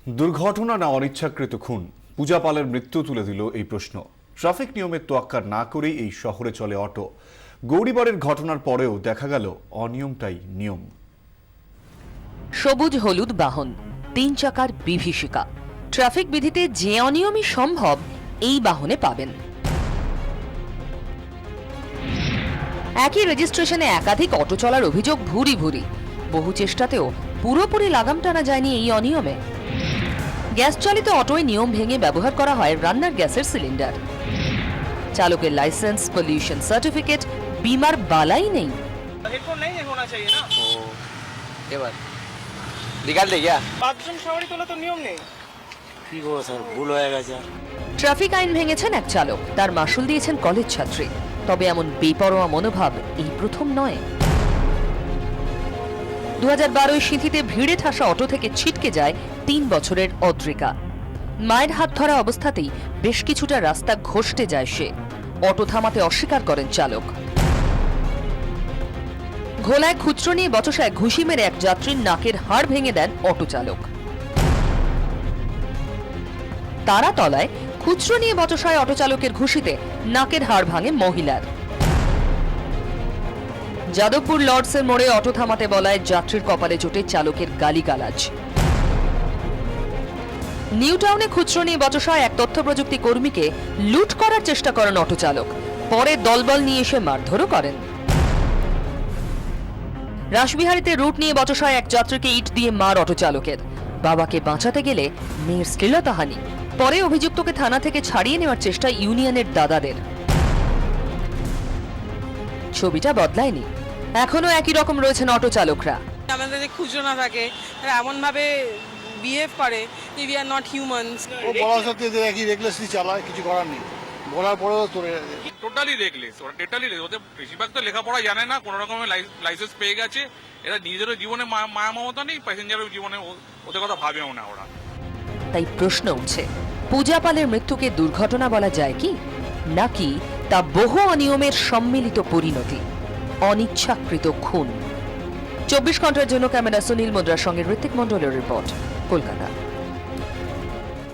দুর্ঘটনা না অনিচ্ছাকৃত খুন, পূজা পালের মৃত্যু তুলে দিল এই প্রশ্ন। ট্রাফিক নিয়মের তোয়াক্কা না করেই এই শহরে চলে অটো। গৌরীবরের ঘটনার পরেও দেখা গেল অনিয়মটাই নিয়ম। সবুজ হলুদ বাহন, 3 চাকার বিভীষিকা। ট্রাফিক বিধিতে যে অনিয়মই সম্ভব এই বাহনে পাবেন। একই রেজিস্ট্রেশনে একাধিক অটো চলার অভিযোগ ভুরি ভুরি। বহু চেষ্টাতেও পুরোপুরি লাগাম টানা যায়নি এই অনিয়মে। গ্যাস চালিত অটোয় নিয়ম ভেঙে ব্যবহার করা হয় রান্নার গ্যাসের সিলিন্ডার। চালকের লাইসেন্স, পলিউশন সার্টিফিকেট, বিমার বালাই নেই। हेडफोन नहीं होना चाहिए ना। ये बात निकाल दे क्या? बाथरूम शावर তোলা তো নিয়ম নেই। কি গো স্যার, ভুল হয়ে গেছে। ট্রাফিক আইন ভেঙেছেন এক চালক, তার মাসুল দিয়েছেন কলেজ ছাত্রী। তবে এমন বেপরোয়া মনোভাব এই প্রথম নয়। 2012 সিঁথিতে ভিড়ে ঠাসা অটো থেকে ছিটকে যায় 3 বছরের অদ্রিকা। মায়ের হাত ধরা অবস্থাতেই বেশ কিছুটা রাস্তা ঘষতে যায় সে। অটো থামাতে অস্বীকার করেন চালক। ঘোলায় খুচরো নিয়ে বচসায় ঘুষি মেরে এক যাত্রীর নাকের হাড় ভেঙে দেন অটো চালক। তারাতলায় খুচরো নিয়ে বচসায় অটো চালকের ঘুষিতে নাকের হাড় ভাঙে মহিলার। যাদবপুর লর্ডসের মোড়ে অটো থামাতে বলায় যাত্রীর কপালে চোটে চালকের গালিগালাজ। নিউ টাউনে খুচরো নিয়ে বচসায় এক তথ্য প্রযুক্তি কর্মীকে লুট করার চেষ্টা করেন অটো চালক। পরে দলবল নিয়ে এসে মারধরও করেন। রাসবিহারীতে রুট নিয়ে বচসায় এক যাত্রীকে ইট দিয়ে মার অটো চালকের। বাবাকে বাঁচাতে গেলে মেয়ের শ্লীলতাহানি। পরে অভিযুক্তকে থানা থেকে ছাড়িয়ে নেওয়ার চেষ্টা ইউনিয়নের দাদাদের। ছবিটা বদলায়নি, এখনো একই রকম রয়েছেন অটো চালকরা। আমাদের যে খুচরো না থাকে তারা এমন ভাবে বিহেভ করে, উই আর নট হিউম্যানস। ও বলা সত্ত্বেও একই রেকলেসলি চালায়, কিছু করার নেই। বলার পরেও তোরে টোটালি রেকলেস, ওরা টোটালি ওদের বেশিরভাগ তো লেখাপড়া জানে না, কোনো রকমের লাইসেন্স পেয়ে গেছে। এরা নিজেরও জীবনে মায়া মমতা নেই, প্যাসেঞ্জারের জীবনে ওদের কথা ভাবেও না ওরা। তাই প্রশ্ন উঠছে, পূজা পালের মৃত্যুকে দুর্ঘটনা বলা যায় কি, নাকি তা বহু অনিয়মের সম্মিলিত পরিণতি, অনিচ্ছাকৃত খুন? 24 ঘন্টার জন্য ক্যামেরা সুনীল মুদ্রার সঙ্গে ঋত্বিক মণ্ডলের রিপোর্ট, কলকাতা।